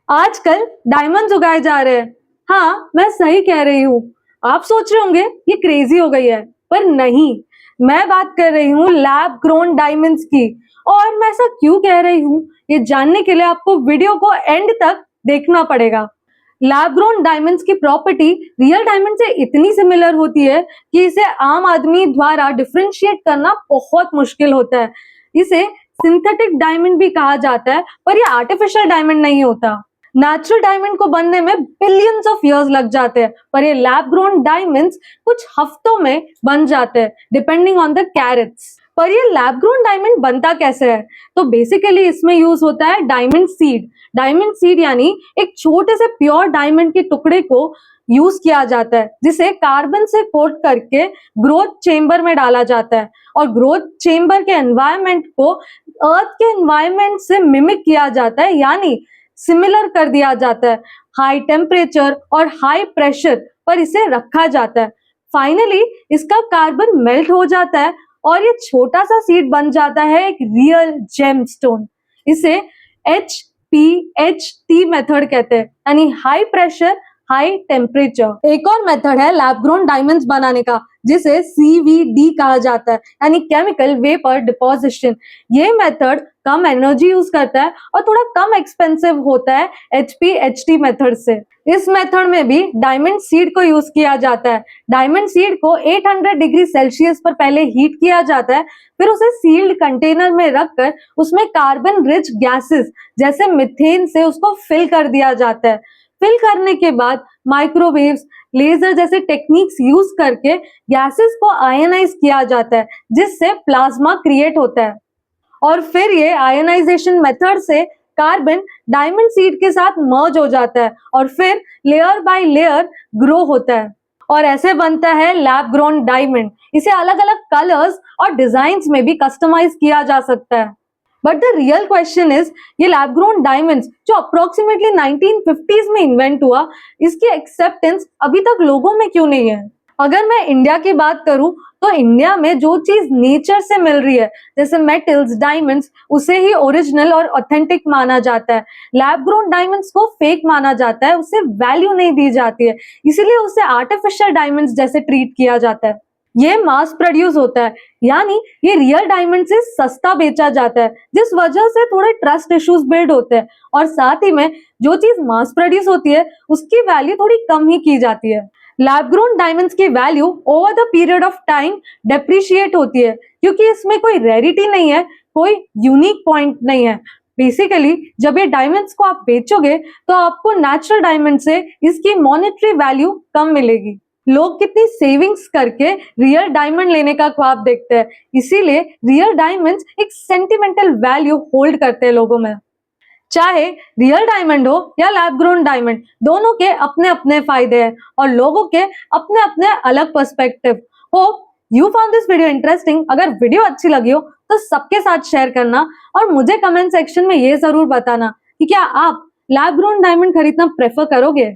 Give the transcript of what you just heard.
आजकल डायमंड्स उगाए जा रहे हैं। हाँ, मैं सही कह रही हूँ। आप सोच रहे होंगे ये क्रेजी हो गई है, पर नहीं। मैं बात कर रही हूँ लैब ग्रोन डायमंड्स की। और मैं ऐसा क्यों कह रही हूँ, ये जानने के लिए आपको वीडियो को एंड तक देखना पड़ेगा। लैब ग्रोन डायमंड्स की प्रॉपर्टी रियल डायमंड से इतनी सिमिलर होती है कि इसे आम आदमी द्वारा डिफरेंशिएट करना बहुत मुश्किल होता है। इसे सिंथेटिक डायमंड भी कहा जाता है, पर ये आर्टिफिशियल डायमंड नहीं होता। नेचुरल डायमंड को बनने में बिलियंस ऑफ इयर्स लग जाते हैं, पर ये लैब ग्रोन डायमंड्स कुछ हफ्तों में बन जाते हैं, डिपेंडिंग ऑन द कैरेट्स। पर ये लैब ग्रोन डायमंड बनता कैसे है? तो बेसिकली इसमें यूज होता है डायमंड सीड। डायमंड सीड यानी एक छोटे से प्योर डायमंड के टुकड़े को यूज किया जाता है, जिसे कार्बन से कोट करके ग्रोथ चेंबर में डाला जाता है। और ग्रोथ चेंबर के एनवायरनमेंट को अर्थ के एनवायरनमेंट से मिमिक किया जाता है, यानी सिमिलर कर दिया जाता है। हाई टेम्परेचर और हाई प्रेशर पर इसे रखा जाता है। फाइनली इसका कार्बन मेल्ट हो जाता है और ये छोटा सा सीड बन जाता है एक रियल जेमस्टोन। इसे HPHT मेथड कहते हैं, यानी हाई प्रेशर हाई टेम्परेचर। एक और मेथड है लैब ग्रोन डायमंड्स बनाने का, जिसे CVD कहा जाता है, यानी केमिकल वेपर डिपोजिशन। ये मेथड कम एनर्जी यूज करता है और थोड़ा कम एक्सपेंसिव होता है HPHT मेथड से। इस मेथड में भी डायमंड सीड को यूज किया जाता है। डायमंड सीड को 800 डिग्री सेल्सियस पर पहले हीट किया जाता है, फिर उसे सील्ड कंटेनर में रखकर उसमें कार्बन रिच गैसेस जैसे मीथेन से उसको फिल कर दिया जाता है। फिल करने के बाद माइक्रोवेव्स, लेजर जैसे टेक्निक्स यूज करके गैसेस को आयनाइज किया जाता है, जिससे प्लाज्मा क्रिएट होता है। और फिर ये आयनाइजेशन मेथड से कार्बन डायमंड सीड के साथ मर्ज हो जाता है और फिर लेयर बाय लेयर ग्रो होता है, और ऐसे बनता है लैब ग्रोन डायमंड। इसे अलग अलग कलर्स और डिजाइन्स में भी कस्टमाइज किया जा सकता है। But the real question is, ये लैब ग्रोन डायमंड्स जो अप्रोक्सीमेटली 1950s में इन्वेंट हुआ, इसकी एक्सेप्टेंस अभी तक लोगों में क्यों नहीं है? अगर मैं इंडिया की बात करूं तो इंडिया में जो चीज नेचर से मिल रही है, जैसे मेटल्स, डायमंड्स, उसे ही ओरिजिनल और ऑथेंटिक माना जाता है। लैब ग्रोन डायमंड्स को फेक माना जाता है, उसे वैल्यू नहीं दी जाती है, इसीलिए उसे आर्टिफिशियल डायमंड्स जैसे ट्रीट किया जाता है। ये मास प्रोड्यूस होता है, यानी ये रियल डायमंड से सस्ता बेचा जाता है, जिस वजह से थोड़े ट्रस्ट इश्यूज बिल्ड होते हैं। और साथ ही में जो चीज मास प्रोड्यूस होती है उसकी वैल्यू थोड़ी कम ही की जाती है। लैब ग्रोन डायमंड्स की value over the period of time depreciate होती है, क्योंकि इसमें कोई रेरिटी नहीं है, कोई यूनिक पॉइंट नहीं है। बेसिकली जब ये डायमंड्स को आप बेचोगे तो आपको नेचुरल डायमंड से इसकी मॉनेटरी वैल्यू कम मिलेगी। लोग कितनी सेविंग्स करके रियल डायमंड लेने का ख्वाब देखते हैं, इसीलिए रियल डायमंड्स एक सेंटिमेंटल वैल्यू होल्ड करते हैं लोगों में। चाहे रियल डायमंड हो या लैब ग्रोन डायमंड, दोनों के अपने अपने फायदे हैं और लोगों के अपने अपने अलग perspective. Hope you found this video interesting. अगर वीडियो अच्छी लगी हो तो सबके साथ शेयर करना और मुझे कमेंट सेक्शन में ये जरूर बताना कि क्या आप लैब ग्रोन डायमंड खरीदना प्रेफर करोगे।